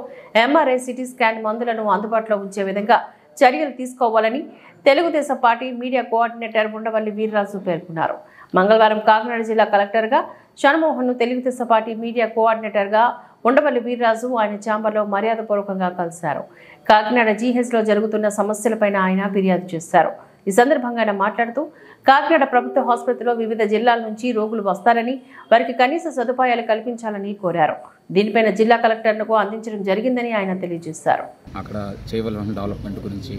ఎంఆర్ఐ సిటీ స్కాన్ మందులను అందుబాటులో ఉంచే విధంగా చర్యలు తీసుకోవాలని Telugu Desam party media coordinator Undavalli Veerraju పేర్కొన్నారు. మంగళవారం కాకినాడ జిల్లా కలెక్టర్గా షణ్మోహన్ను తెలుగుదేశం పార్టీ మీడియా కోఆర్డినేటర్గా ఉండవల్లి వీర్రాజు ఆయన ఛాంబర్లో మర్యాదపూర్వకంగా కలిశారు. కాకినాడ జీహెచ్లో జరుగుతున్న సమస్యలపైన ఆయన ఫిర్యాదు చేశారు. ఈ సందర్భంగా ఆయన మాట్లాడుతూ కాకినాడ ప్రభుత్వ ఆసుపత్రిలో వివిధ జిల్లాల నుంచి రోగులు వస్తారని వారికి కనీస సదుపాయాలు కల్పించాలని కోరారు. దీనిపైన జిల్లా కలెక్టర్లకు అందించడం జరిగిందని ఆయన తెలియజేశారు. అక్కడ చేయవలసిన డెవలప్మెంట్ గురించి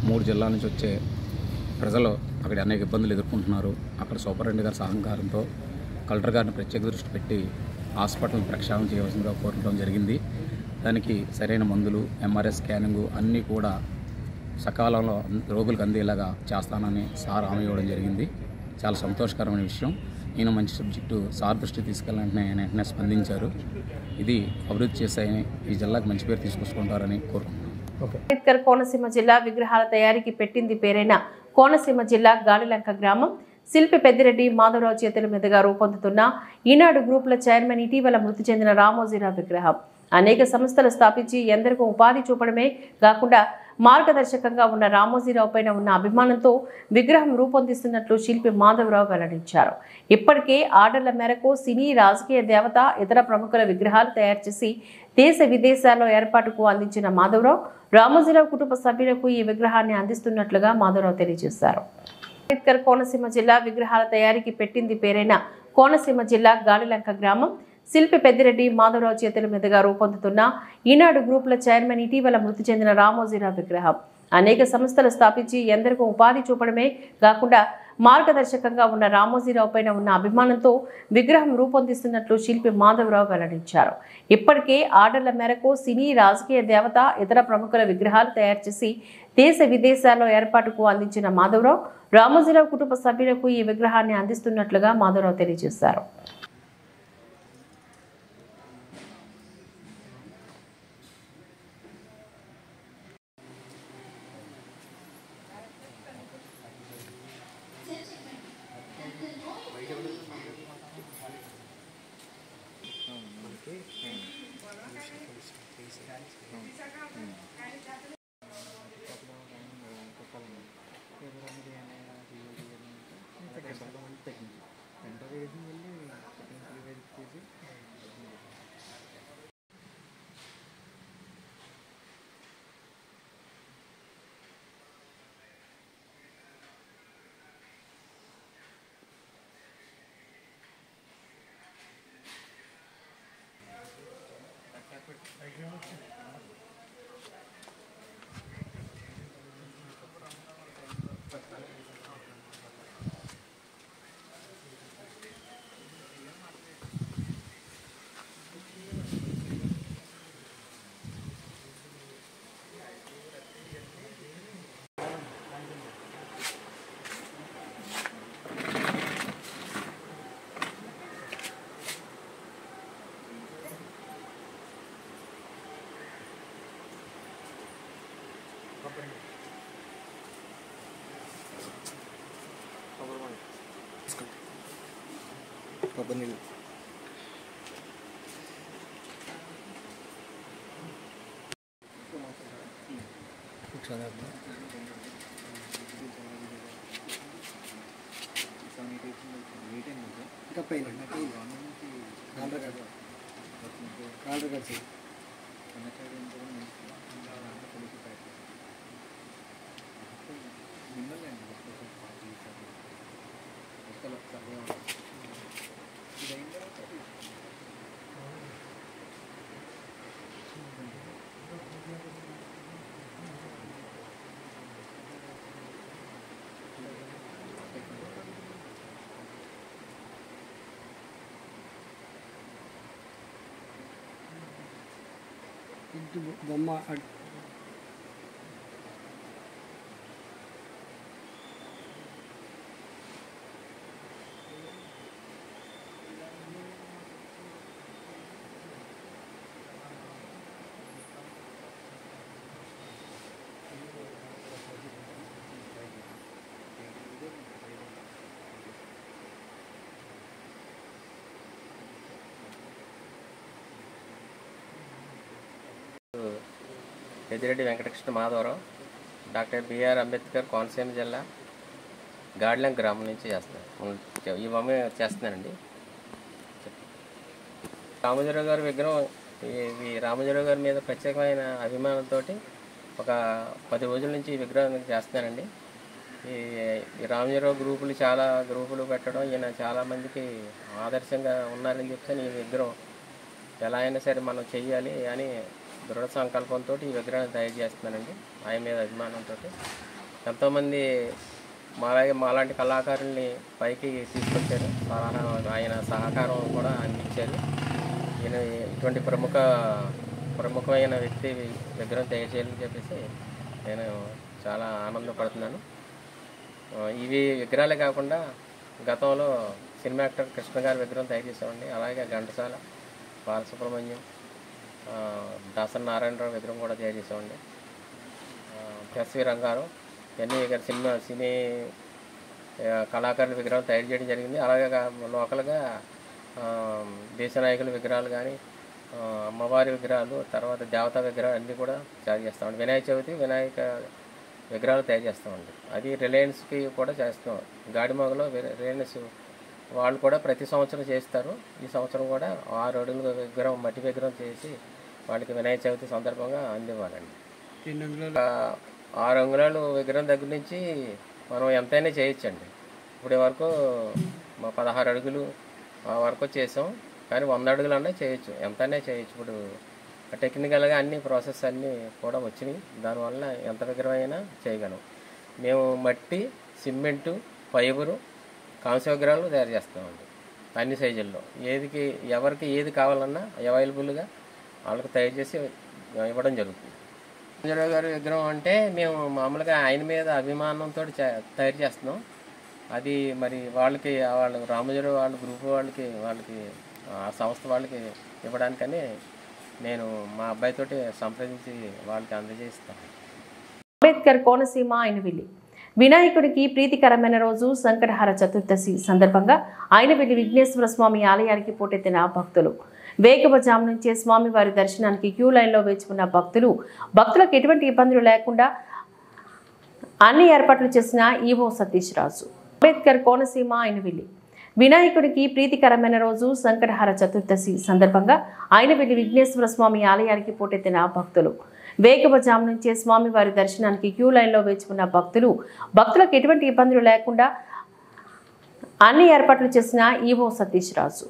3 జిల్లాల నుంచి వచ్చే ప్రజలు అక్కడ అనేక ఇబ్బందులు ఎదుర్కొంటున్నారు. అక్కడ సూపరింటెండెంట్ గారి సహకారంతో కలెక్టర్ గారిని ప్రత్యేక దృష్టి పెట్టి హాస్పిటల్ ప్రక్షాళన చేయవలసిందిగా కోరడం జరిగింది. దానికి సరైన మందులు, ఎంఆర్ఐ స్కానింగ్ అన్నీ కూడా సకాలంలో రోగులకు అందేలాగా చేస్తానని సార్ హామీ ఇవ్వడం జరిగింది. చాలా సంతోషకరమైన విషయం. నేను మంచి సబ్జెక్టు సార్ దృష్టి తీసుకెళ్ళాలంటే ఆయన వెంటనే స్పందించారు. ఇది అభివృద్ధి చేసే ఈ జిల్లాకు మంచి పేరు తీసుకొచ్చుకుంటారని కోరుకుంటున్నాను. అంబేద్కర్ కోనసీమ జిల్లా విగ్రహాల తయారీకి పెట్టింది పేరైన కోనసీమ జిల్లా గాలిలంక గ్రామం శిల్పి పెద్దిరెడ్డి మాధవరావు చేతుల మీదుగా రూపొందుతున్న ఈనాడు గ్రూపుల చైర్మన్ ఇటీవల మృతి చెందిన రామోజీరావు విగ్రహం అనేక సంస్థలు స్థాపించి ఎందరికో ఉపాధి చూపడమే కాకుండా మార్గదర్శకంగా ఉన్న రామోజీరావు పైన ఉన్న అభిమానంతో విగ్రహం రూపొందిస్తున్నట్లు శిల్పి మాధవరావు వెల్లడించారు. ఇప్పటికే ఆర్డర్ల మేరకు సినీ, రాజకీయ దేవత, ఇతర ప్రముఖుల విగ్రహాలు తయారు చేసి దేశ విదేశాల్లో ఏర్పాటుకు అందించిన మాధవరావు రామోజీరావు కుటుంబ సభ్యులకు ఈ విగ్రహాన్ని అందిస్తున్నట్లుగా మాధవరావు తెలియజేశారు. అంబేద్కర్ కోనసీమ జిల్లా విగ్రహాల తయారీకి పెట్టింది పేరైన కోనసీమ జిల్లా గాలిలంక గ్రామం శిల్పి పెద్దిరెడ్డి మాధవరావు చేతుల మీదుగా రూపొందుతున్న ఈనాడు గ్రూపుల చైర్మన్ ఇటీవల మృతి చెందిన రామోజీరావు విగ్రహం అనేక సంస్థలు స్థాపించి ఎందరికో ఉపాధి చూపడమే కాకుండా మార్గదర్శకంగా ఉన్న రామోజీరావు పైన ఉన్న అభిమానంతో విగ్రహం రూపొందిస్తున్నట్లు శిల్పి మాధవరావు వెల్లడించారు. ఇప్పటికే ఆర్డర్ల మేరకు సినీ, రాజకీయ దేవత, ఇతర ప్రముఖుల విగ్రహాలు తయారు చేసి దేశ విదేశాల్లో ఏర్పాటుకు అందించిన మాధవరావు రామోజీరావు కుటుంబ సభ్యులకు ఈ విగ్రహాన్ని అందిస్తున్నట్లుగా మాధవరావు తెలియజేశారు. బొమ్మ పెద్దిరెడ్డి వెంకటకృష్ణ మాధవరావు, డాక్టర్ బిఆర్ అంబేద్కర్ కోనసీమ జిల్లా గాడ్లం గ్రామం నుంచి చేస్తాను. ఈ బొమ్మ చేస్తున్నానండి. రామోజీరావు గారి విగ్రహం, ఈ రామోజీరావు గారి మీద ప్రత్యేకమైన అభిమానంతో ఒక 10 రోజుల నుంచి ఈ విగ్రహం చేస్తున్నానండి. ఈ రామోజీరావు గ్రూపులు చాలా గ్రూపులు పెట్టడం, ఈయన చాలామందికి ఆదర్శంగా ఉన్నారని చెప్తాను. ఈ విగ్రహం ఎలా అయినా సరే మనం చెయ్యాలి అని దృఢ సంకల్పంతో ఈ విగ్రహాన్ని తయారు చేస్తున్నానండి. ఆయన మీద అభిమానంతో ఎంతోమంది మాలాంటి కళాకారుల్ని పైకి తీసుకొచ్చారు. ఆయన సహకారం కూడా అందించారు. ఈయన ఇటువంటి ప్రముఖమైన వ్యక్తి విగ్రహం తయారు చేయాలని చెప్పేసి నేను చాలా ఆనందపడుతున్నాను. ఇవి విగ్రహాలే కాకుండా గతంలో సినిమా యాక్టర్ కృష్ణ గారి విగ్రహం తయారు చేసామండి. అలాగే ఘంటసాల, బాలసుబ్రహ్మణ్యం, దాసరి నారాయణరావు విగ్రహం కూడా తయారు చేసామండి. ఎస్వి రంగారావు, ఇవన్నీ సినీ కళాకారుల విగ్రహం తయారు చేయడం జరిగింది. అలాగే లోకల్గా దేశ నాయకుల విగ్రహాలు కానీ, అమ్మవారి విగ్రహాలు, తర్వాత దేవతా విగ్రహాలు అన్నీ కూడా తయారు చేస్తామండి. వినాయక చవితి వినాయక విగ్రహాలు తయారు చేస్తామండి. అది రిలయన్స్కి కూడా చేస్తాం. గాడిమగలో రిలయన్స్ వాళ్ళు కూడా ప్రతి సంవత్సరం చేస్తారు. ఈ సంవత్సరం కూడా 6 అడుగుల విగ్రహం, మట్టి విగ్రహం చేసి వాళ్ళకి వినాయక చవితి సందర్భంగా అందివ్వాలండి. 6 అంగుళాలు విగ్రహం దగ్గర నుంచి మనం ఎంతైనా చేయొచ్చండి. ఇప్పటి వరకు 16 అడుగులు వరకు చేసాం, కానీ 100 అడుగులు అన్నా చేయొచ్చు, ఎంతైనా చేయొచ్చు. ఇప్పుడు టెక్నికల్గా అన్ని ప్రాసెస్ అన్నీ కూడా వచ్చినాయి. దానివల్ల ఎంత విగ్రహం అయినా చేయగలం. మేము మట్టి, సిమెంటు, ఫైబరు, కాంస్య విగ్రహాలు తయారు చేస్తామండి. అన్ని సైజుల్లో ఎవరికి ఏది కావాలన్నా అవైలబుల్గా వాళ్ళకి తయారు చేసి ఇవ్వడం జరుగుతుంది. రామోజీరావు గారి విగ్రహం అంటే మేము మామూలుగా ఆయన మీద అభిమానంతో తయారు చేస్తున్నాం. అది మరి వాళ్ళకి రామోజీరావు వాళ్ళ గ్రూప్ వాళ్ళకి ఆ సంస్థ వాళ్ళకి ఇవ్వడానికని నేను మా అబ్బాయితోటి సంప్రదించి వాళ్ళకి అందజేస్తాను. అంబేద్కర్ కోనసీమ అయినవిల్లి వినాయకుడికి ప్రీతికరమైన రోజు సంకటహార చతుర్దశి సందర్భంగా అయినవిల్లి విఘ్నేశ్వర స్వామి ఆలయానికి పోటెత్తిన భక్తులు. వేకువజాము నుంచే స్వామివారి దర్శనానికి క్యూ లైన్లో వేచి ఉన్న భక్తులకు ఎటువంటి ఇబ్బందులు లేకుండా అన్ని ఏర్పాట్లు చేసిన ఈవో సతీష్ రాజు. అంబేద్కర్ కోనసీమ అయినవిల్లి వినాయకుడికి ప్రీతికరమైన రోజు సంకటహార చతుర్దశి సందర్భంగా అయినవిల్లి విఘ్నేశ్వర స్వామి ఆలయానికి పోటెత్తిన భక్తులు. వేకువజాము నుంచే స్వామివారి దర్శనానికి క్యూ లైన్లో వేచి ఉన్న భక్తులకు ఎటువంటి ఇబ్బందులు లేకుండా అన్ని ఏర్పాట్లు చేసిన ఈవో సతీష్ రాజు.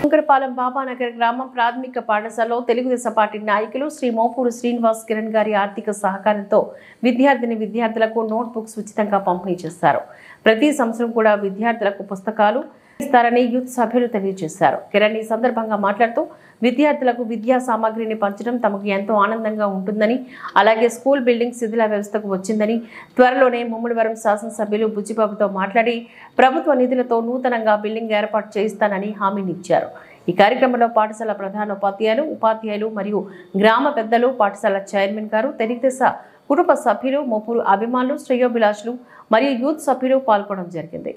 శంకరపాలెం బాబానగర్ గ్రామం ప్రాథమిక పాఠశాలలో తెలుగుదేశం పార్టీ నాయకులు శ్రీ మోపూరు శ్రీనివాస్ కిరణ్ గారి ఆర్థిక సహకారంతో విద్యార్థులకు నోట్ బుక్స్ ఉచితంగా పంపిణీ చేశారు. ప్రతి సంవత్సరం కూడా విద్యార్థులకు పుస్తకాలు ఇస్తారని యూత్ సభ్యులు తెలియజేశారు. కిరణ్ ఈ సందర్భంగా మాట్లాడుతూ విద్యార్థులకు విద్యా సామాగ్రిని పంచడం తమకు ఎంతో ఆనందంగా ఉంటుందని, అలాగే స్కూల్ బిల్డింగ్ శిథిల వ్యవస్థకు వచ్చిందని, త్వరలోనే ముమ్మడివరం శాసనసభ్యులు బుజ్జిబాబుతో మాట్లాడి ప్రభుత్వ నిధులతో నూతనంగా బిల్డింగ్ ఏర్పాటు చేయిస్తానని హామీనిచ్చారు. ఈ కార్యక్రమంలో పాఠశాల ప్రధానోపాధ్యాయులు, ఉపాధ్యాయులు మరియు గ్రామ పెద్దలు, పాఠశాల చైర్మన్ గారు, తెలుగుదేశం కుటుంబ సభ్యులు, మోపూరు అభిమానులు, శ్రేయోభిలాషులు మరియు యూత్ సభ్యులు పాల్గొనడం జరిగింది.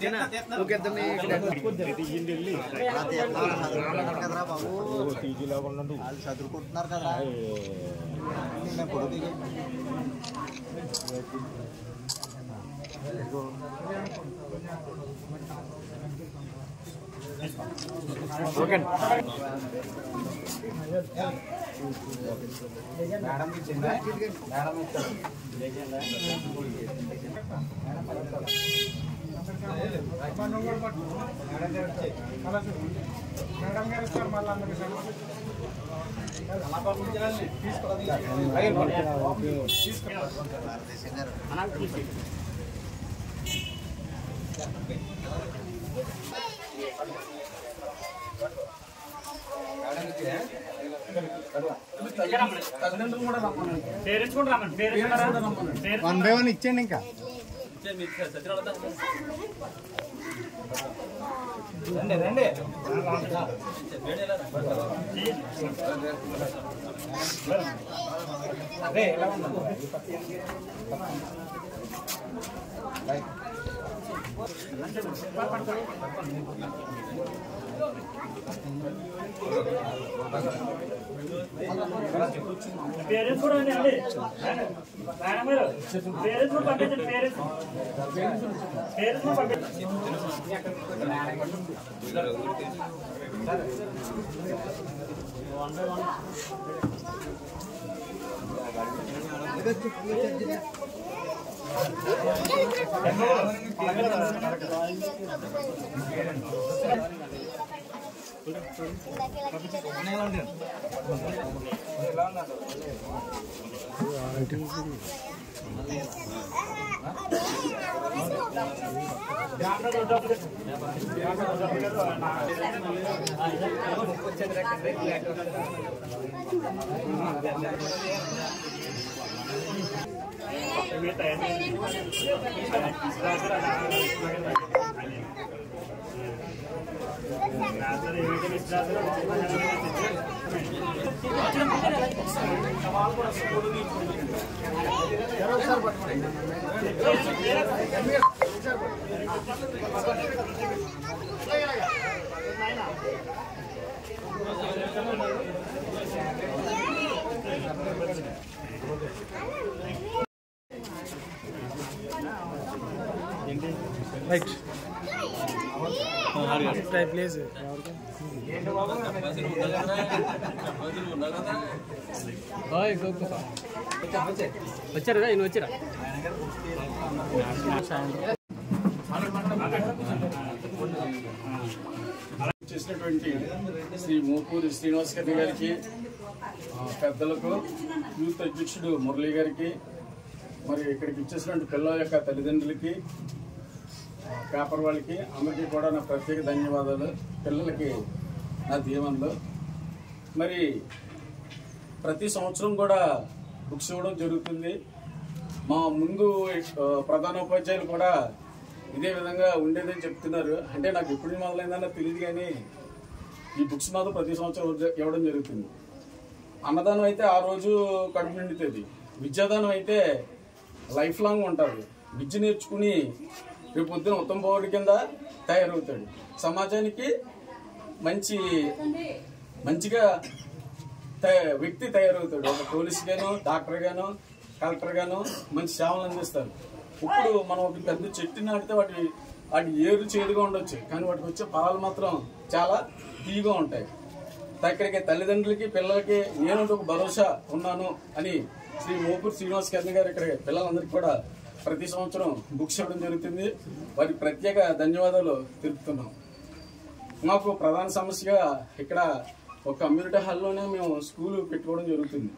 వన్ బై వన్ ఇచ్చేయండి ఇంకా పేరెంట్స్ కూడా అండి మేడం గారు పేరెంట్స్ కూడా పంపించండి పేరెంట్స్ కూడా పంపించండి రైట్ ప్లేస్ వచ్చారా ఈయన వచ్చారా చేసినటువంటి శ్రీ మోపూరి శ్రీనివాస్ గారికి, పెద్దలకు, యూత్ అధ్యక్షుడు మురళీ గారికి, మరి ఇక్కడికి ఇచ్చేసినటువంటి పిల్లల యొక్క తల్లిదండ్రులకి, పేపర్ వాళ్ళకి అందరికీ కూడా నా ప్రత్యేక ధన్యవాదాలు. పిల్లలకి నా దీవెనలు. మరి ప్రతి సంవత్సరం కూడా బుక్స్ ఇవ్వడం జరుగుతుంది. మా ముందు ప్రధానోపాధ్యాయులు కూడా ఇదే విధంగా ఉండేదని చెప్తున్నారు. అంటే నాకు ఎప్పుడు మొదలైందన్న తెలియదు, కానీ ఈ బుక్స్ మాత్రం ప్రతి సంవత్సరం ఇవ్వడం జరుగుతుంది. అన్నదానం అయితే ఆ రోజు కడుపు నిండుతుంది. విద్యాదానం అయితే లైఫ్ లాంగ్ ఉంటుంది. విద్య నేర్చుకుని రేపు పొద్దున ఉత్తమ పౌరుడి కింద తయారవుతాడు. సమాజానికి మంచిగా వ్యక్తి తయారవుతాడు. ఒక పోలీస్ గాను, డాక్టర్ గాను, కలెక్టర్ గాను మంచి సేవలు అందిస్తారు. ఇప్పుడు మనం ఒక పెద్ద చెట్టు నాటితే వాటి ఏరు చేదుగా ఉండొచ్చు, కానీ వాటికి వచ్చే ఫలాలు మాత్రం చాలా తీయగా ఉంటాయి. ఇక్కడికి తల్లిదండ్రులకి, పిల్లలకి నేను ఒక భరోసా ఉన్నాను అని శ్రీ మోపూరి శ్రీనివాస్ గారు ఇక్కడ పిల్లలందరికీ కూడా ప్రతి సంవత్సరం బుక్స్ ఇవ్వడం జరుగుతుంది. వారికి ప్రత్యేక ధన్యవాదాలు తెలుపుతున్నాం. మాకు ప్రధాన సమస్యగా ఇక్కడ ఒక కమ్యూనిటీ హాల్లోనే మేము స్కూల్ పెట్టుకోవడం జరుగుతుంది.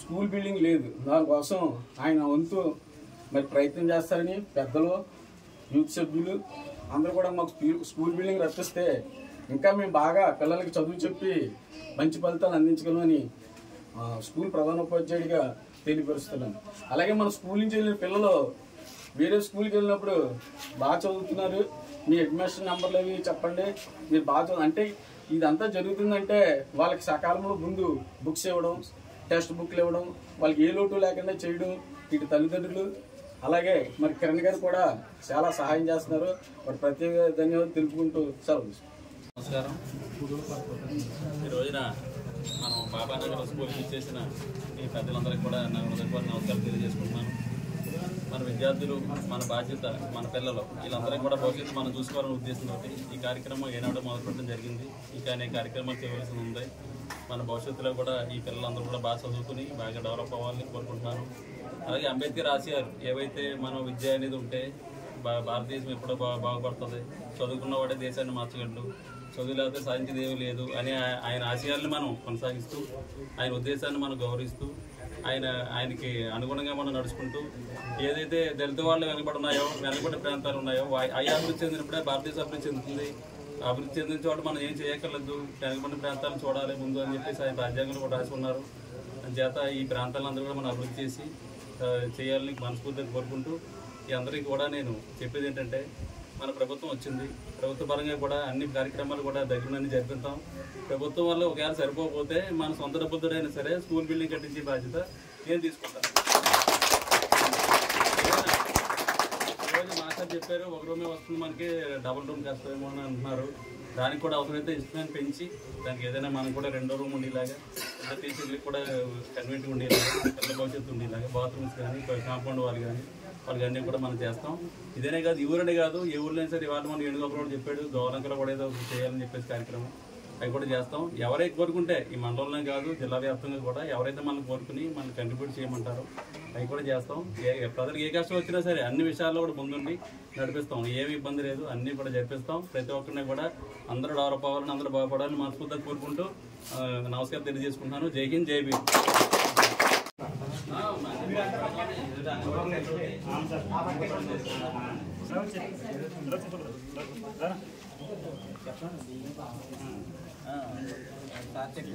స్కూల్ బిల్డింగ్ లేదు. దానికోసం ఆయన వంతు మరి ప్రయత్నం చేస్తారని పెద్దలు, యూత్ సభ్యులు అందరూ కూడా మాకు స్కూల్ బిల్డింగ్ రప్పిస్తే ఇంకా మేము బాగా పిల్లలకి చదువు చెప్పి మంచి ఫలితాలు అందించగలమని స్కూల్ ప్రధానోపాధ్యాయుడిగా తెలియపరుస్తున్నాను. అలాగే మన స్కూల్ నుంచి వెళ్ళిన పిల్లలు వేరే స్కూల్కి వెళ్ళినప్పుడు బాగా చదువుతున్నారు, మీ హెడ్ మాస్టర్ నెంబర్లు అవి చెప్పండి, మీరు బాగా చదువు అంటే ఇదంతా జరుగుతుందంటే వాళ్ళకి సకాలంలో ముందు బుక్స్ ఇవ్వడం, టెక్స్ట్ బుక్లు ఇవ్వడం, వాళ్ళకి ఏ లోటు లేకుండా చేయడం ఇటు తల్లిదండ్రులు. అలాగే మరి కిరణ్ గారు కూడా చాలా సహాయం చేస్తున్నారు. వాటి ప్రత్యేక ధన్యవాదాలు తెలుపుకుంటూ సెలవు తీసుకుంటాం. నమస్కారం. ఈ రోజున మనం బాబానగర్ స్కూల్కి చేసిన ఈ పెద్దలందరికీ కూడా నా హృదయపూర్వక నమస్కారం తెలియజేసుకుంటున్నాను. మన విద్యార్థులు, మన బాధ్యత, మన పిల్లలు వీళ్ళందరికీ కూడా భవిష్యత్తు మనం చూసుకోవాలనే ఉద్దేశంతో ఈ కార్యక్రమం ఏనాడో మొదలుపెట్టడం జరిగింది. ఇంకా అనేక కార్యక్రమాలు చేయవలసి ఉంది. మన భవిష్యత్తులో కూడా ఈ పిల్లలందరూ కూడా బాగా చదువుకుని బాగా డెవలప్ అవ్వాలని కోరుకుంటున్నాను. అలాగే అంబేద్కర్ ఆశయాలు ఏవైతే మనం విద్య అనేది ఉంటే భారతదేశం ఎప్పుడో బాగుపడుతుంది, చదువుకున్నవాడే దేశాన్ని మార్చగలడు, చదువు లేకపోతే సాధించేది ఏమీ లేదు అని ఆయన ఆశయాలను మనం కొనసాగిస్తూ, ఆయన ఉద్దేశాన్ని మనం గౌరవిస్తూ, ఆయనకి అనుగుణంగా మనం నడుచుకుంటూ ఏదైతే దళిత వాళ్ళు వెనుకబడిన ప్రాంతాలు ఉన్నాయో అవి అభివృద్ధి చెందినప్పుడే భారతదేశం అభివృద్ధి చెందుతుంది. అభివృద్ధి చెందిన చోట మనం ఏం చేయక్కర్లేదు, వెనుకబడిన ప్రాంతాలను చూడాలి ముందు అని చెప్పేసి ఆయన రాజ్యాంగంలో కూడా రాసి ఉన్నారు. చేత ఈ ప్రాంతాలందరూ కూడా మనం అభివృద్ధి చేసి చేయాలని మనస్ఫూర్తిగా కోరుకుంటూ ఈ అందరికీ కూడా నేను చెప్పేది ఏంటంటే, మన ప్రభుత్వం వచ్చింది, ప్రభుత్వ పరంగా కూడా అన్ని కార్యక్రమాలు కూడా దగ్గరనే జరిపిస్తాం. ప్రభుత్వం వల్ల ఒకవేళ సరిపోకపోతే మన సొంత డబ్బులతోనైనా సరే స్కూల్ బిల్డింగ్ కట్టించే బాధ్యత నేను తీసుకుంటాను. ఈరోజు మాస్టర్ చెప్పారు ఒక రూమే వస్తుంది, మనకి డబుల్ రూమ్ కష్టమేమో అని అంటున్నారు. దానికి కూడా అవసరమైతే ఇన్స్ట్రుమెంట్ పెంచి దానికి ఏదైనా మనం కూడా 2వ రూమ్ ఉండేలాగా, టీచర్లకు కూడా కన్వెంట్ ఉండేలాగా, పిల్లల భవిష్యత్తు ఉండేలాగా, బాత్రూమ్స్ కానీ కాంపౌండ్ వాళ్ళు కానీ వాళ్ళకి అన్నీ కూడా మనం చేస్తాం. ఇదేనే కాదు, ఈ ఊరనే కాదు, ఏ ఊర్లో సరే ఇవాళ మనం ఏడుగోపురం చెప్పాడు, గౌరంకలో కూడా ఏదో చేయాలని చెప్పేసి కార్యక్రమం అవి కూడా చేస్తాం. ఎవరైతే కోరుకుంటే ఈ మండలంలో కాదు జిల్లా వ్యాప్తంగా కూడా ఎవరైతే మనం కోరుకుని మనం కంట్రిబ్యూట్ చేయమంటారో అవి కూడా చేస్తాం. ప్రజలకు ఏ కష్టం వచ్చినా సరే అన్ని విషయాల్లో కూడా ముందుండి నడిపిస్తాం. ఏమి ఇబ్బంది లేదు, అన్నీ కూడా జరిపిస్తాం. ప్రతి ఒక్కరిని కూడా అందరూ డెవలప్ అవ్వాలని, అందరూ బాగుపడాలని మనస్ఫూర్తిగా కోరుకుంటూ నమస్కారం తెలియజేసుకుంటున్నాను. జై హింద్, జై భీమ్.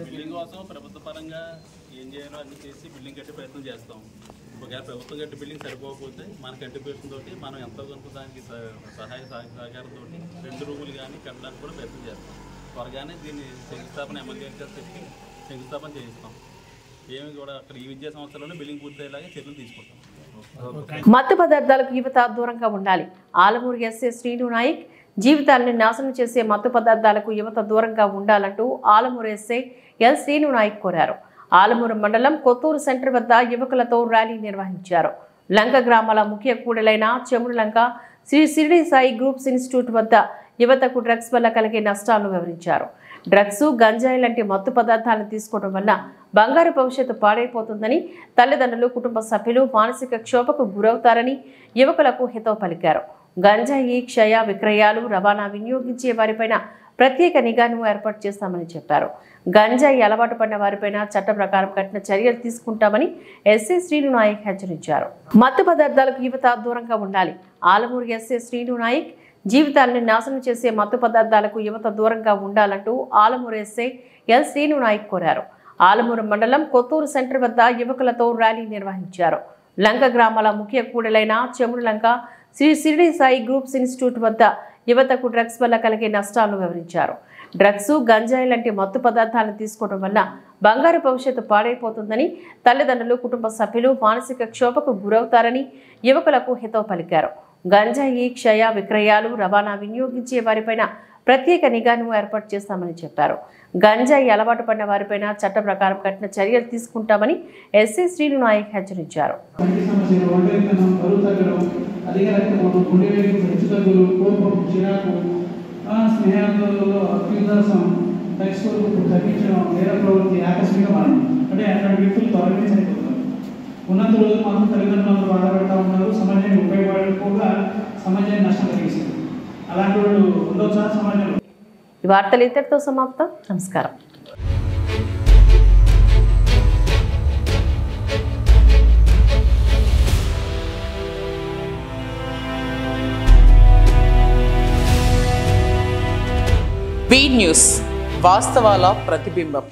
బిల్డింగ్ కోసం ప్రభుత్వ పరంగా ఏం చేయాలో అన్ని చేసి బిల్డింగ్ కట్టే ప్రయత్నం చేస్తాం. ఒకవేళ ప్రభుత్వం కట్టి బిల్డింగ్ సరిపోకపోతే మన కంట్రిబ్యూషన్ తోటి మనం ఎంతో కొంత దానికి సహాయ సహకారంతో 2 రూములు కానీ కట్టడానికి కూడా ప్రయత్నం చేస్తాం. త్వరగానే దీన్ని శంకుస్థాపన ఎమ్మెల్యే పెట్టి శంకుస్థాపన చేయిస్తాం. ఏమి కూడా అక్కడ ఈ విద్యా సంవత్సరంలో బిల్డింగ్ పూర్తయ్యేలాగా చర్యలు తీసుకుంటాం. మత్తు పదార్థాలకు యువత దూరంగా ఉండాలి. ఆలమూరు ఎస్ఏ శ్రీను నాయక్ జీవితాలను నాశనం చేసే మత్తు పదార్థాలకు యువత దూరంగా ఉండాలంటూ ఆలమూరు ఎస్ఏ ఎల్ శ్రీను నాయక్ కోరారు. ఆలమూరు మండలం కొత్తూరు సెంటర్ వద్ద యువకులతో ర్యాలీ నిర్వహించారు. లంక గ్రామాల ముఖ్య కూడలైన చెముడులంక శ్రీ షిరిడి సాయి గ్రూప్స్ ఇన్స్టిట్యూట్ వద్ద యువతకు డ్రగ్స్ వల్ల కలిగే నష్టాలను వివరించారు. డ్రగ్స్, గంజాయి లాంటి మత్తు పదార్థాలను తీసుకోవడం వల్ల బంగారు భవిష్యత్తు పాడైపోతుందని, తల్లిదండ్రులు, కుటుంబ సభ్యులు మానసిక క్షోభకు గురవుతారని యువకులకు హితవు పలికారు. గంజాయి క్షయ విక్రయాలు, రవాణా, వినియోగించే వారిపైన ప్రత్యేక నిఘాను ఏర్పాటు చేస్తామని చెప్పారు. గంజాయి అలవాటు పడిన వారిపైన చట్ట ప్రకారం కఠిన చర్యలు తీసుకుంటామని ఎస్ఏ శ్రీను నాయక్ హెచ్చరించారు. మత్తు పదార్థాలకు యువత దూరంగా ఉండాలి. ఆలమూరు ఎస్ఏ శ్రీను నాయక్ జీవితాలను నాశనం చేసే మత్తు పదార్థాలకు యువత దూరంగా ఉండాలంటూ ఆలమూరు ఎస్ఏ ఎల్ శ్రీను నాయక్ కోరారు. ఆలమూరు మండలం కొత్తూరు సెంటర్ వద్ద యువకులతో ర్యాలీ నిర్వహించారు. లంక గ్రామాల ముఖ్య కూడలైన చెముడులంక శ్రీ షిరిడి సాయి గ్రూప్స్ ఇన్స్టిట్యూట్ వద్ద యువతకు డ్రగ్స్ వల్ల కలిగే నష్టాలను వివరించారు. డ్రగ్స్, గంజాయి లాంటి మత్తు పదార్థాలను తీసుకోవడం వల్ల బంగారు భవిష్యత్తు పాడైపోతుందని, తల్లిదండ్రులు, కుటుంబ సభ్యులు మానసిక క్షోభకు గురవుతారని యువకులకు హితవు పలికారు. గంజాయి క్షయ విక్రయాలు, రవాణా, వినియోగించే వారిపైన ప్రత్యేక నిఘాను ఏర్పాటు చేస్తామని చెప్పారు. గంజాయి అలవాటు పడిన వారిపైన చట్ట ప్రకారం కఠిన చర్యలు తీసుకుంటామని ఎస్ఏ శ్రీను నాయక్ హెచ్చరించారు. ఉన్నంత రోజులు మాత్రం తల్లిదండ్రులు బాధపడతా ఉన్నారు, సమాజానికి ఉపయోగపడకపోగా సమాజానికి నష్టం కలిగిస్తుంది. అలాంటి వాళ్ళు ఉండొచ్చా సమాజంలో? ఈ వార్తలు ఇంతటితో సమాప్తం. నమస్కారం. బీ న్యూస్, వాస్తవాల ప్రతిబింబం.